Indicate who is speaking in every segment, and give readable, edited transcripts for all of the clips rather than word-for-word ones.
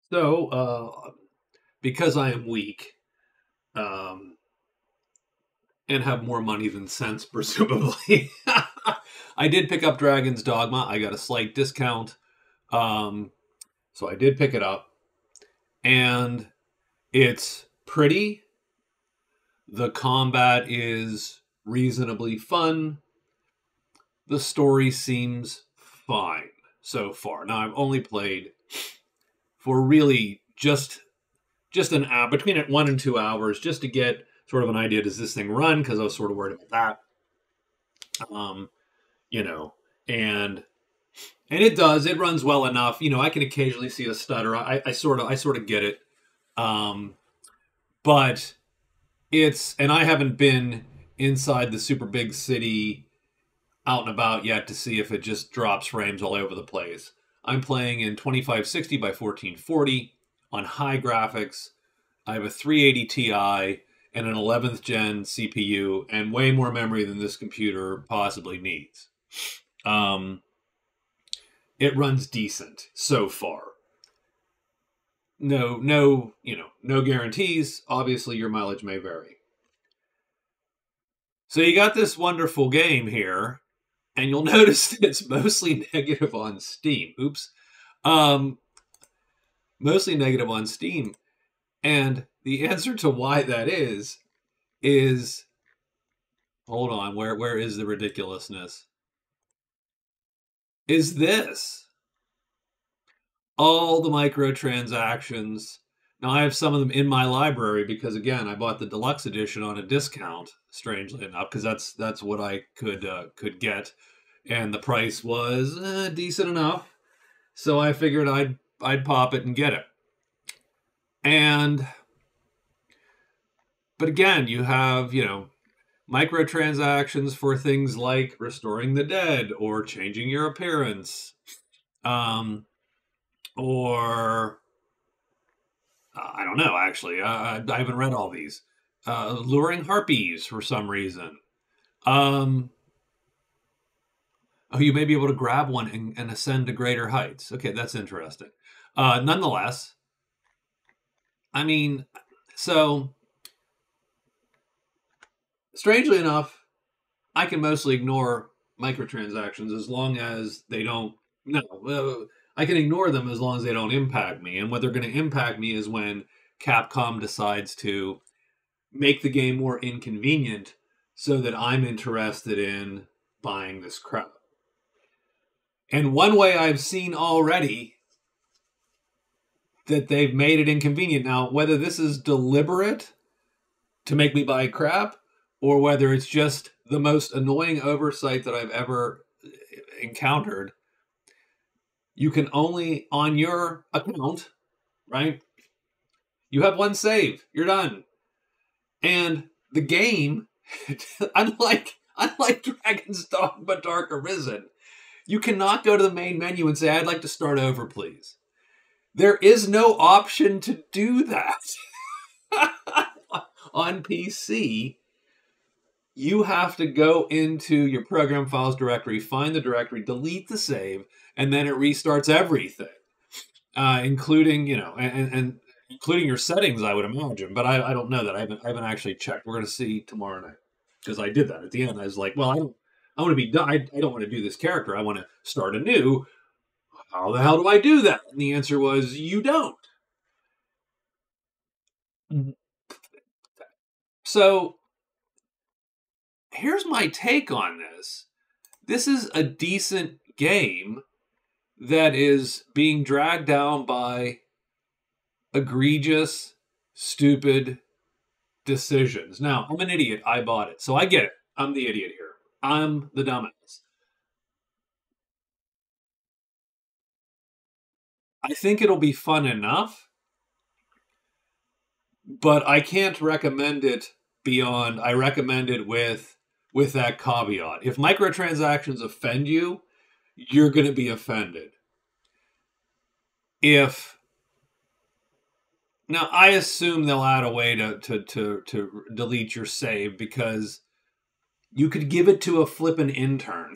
Speaker 1: So, because I am weak, um, and have more money than sense, presumably, I did pick up Dragon's Dogma. I got a slight discount. Um, so I did pick it up, and it's pretty. The combat is reasonably fun. The story seems fine so far. Now I've only played for really just an hour, between 1 and 2 hours, just to get sort of an idea. Does this thing run? Because I was sort of worried about that. You know, and it does. It runs well enough. I can occasionally see a stutter. I sort of get it. But and I haven't been inside the super big city out and about yet to see if it just drops frames all over the place. I'm playing in 2560 by 1440 on high graphics. I have a 380 Ti and an 11th gen CPU and way more memory than this computer possibly needs. It runs decent so far. No guarantees. Obviously, your mileage may vary. So you got this wonderful game here, and you'll notice that it's mostly negative on Steam. Oops. Mostly negative on Steam. And the answer to why that is, hold on, where is the ridiculousness? Is this. All the microtransactions. Now I have some of them in my library because, again, I bought the deluxe edition on a discount, strangely enough, because that's what I could get, and the price was decent enough. So I figured I'd pop it and get it. But again, you have microtransactions for things like restoring the dead or changing your appearance, or I don't know, actually. I haven't read all these. Luring harpies for some reason. Oh, you may be able to grab one and ascend to greater heights. Okay, that's interesting. Nonetheless, I mean, so strangely enough, I can mostly ignore microtransactions as long as they don't. No, I can ignore them as long as they don't impact me. And what they're going to impact me is when Capcom decides to make the game more inconvenient so that I'm interested in buying this crap. And one way I've seen already that they've made it inconvenient. Now, whether this is deliberate to make me buy crap or whether it's just the most annoying oversight that I've ever encountered, you can only, on your account, right? You have one save. You're done. And the game, unlike Dragon's Dogma Dark Arisen, you cannot go to the main menu and say, I'd like to start over, please. There is no option to do that. On PC, you have to go into your program files directory, find the directory, delete the save, and then it restarts everything, including, and including your settings, I would imagine. But I don't know that. I haven't actually checked. We're going to see tomorrow night, because I did that at the end. I was like, well, I want to be done. I don't want to do this character. I want to start anew. How the hell do I do that? And the answer was, you don't. So here's my take on this. This is a decent game that is being dragged down by egregious, stupid decisions. Now, I'm an idiot. I bought it. So I get it. I'm the idiot here. I'm the dumbass. I think it'll be fun enough, but I can't recommend it beyond. I recommend it with that caveat. If microtransactions offend you, you're going to be offended. Now, I assume they'll add a way to delete your save, because you could give it to a flippin' intern.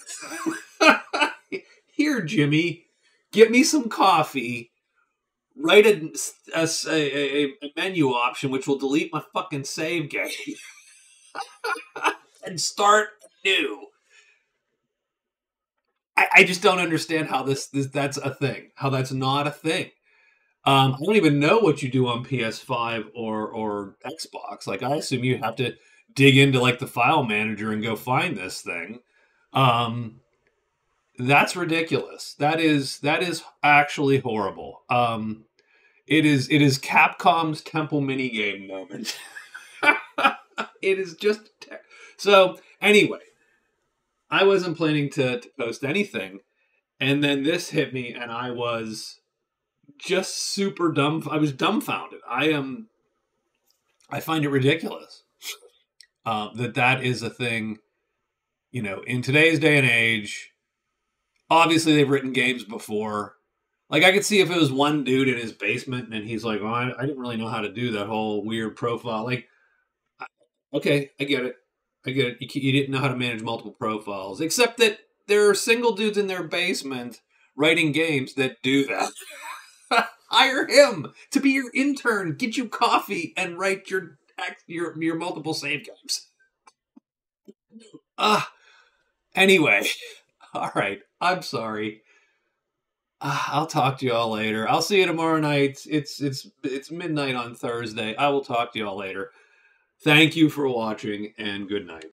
Speaker 1: Here, Jimmy, get me some coffee write a menu option which will delete my fucking save game and start new. I just don't understand how that's a thing. How that's not a thing. I don't even know what you do on PS5 or Xbox. Like, I assume you have to dig into like the file manager and go find this thing. That's ridiculous. That is actually horrible. It is Capcom's Temple minigame moment. It is just so. Anyway, I wasn't planning to post anything, and then this hit me, and I was just super dumb. I was dumbfounded. I find it ridiculous that is a thing. In today's day and age, obviously they've written games before. Like, I could see if it was one dude in his basement and he's like, "Oh, I didn't really know how to do that whole weird profile." Like, okay, I get it. I get it. You didn't know how to manage multiple profiles, except that there are single dudes in their basement writing games that do that. Hire him to be your intern, get you coffee, and write your multiple save games. Anyway, all right. I'm sorry. I'll talk to y'all later. I'll see you tomorrow night. It's midnight on Thursday. I will talk to y'all later. Thank you for watching, and good night.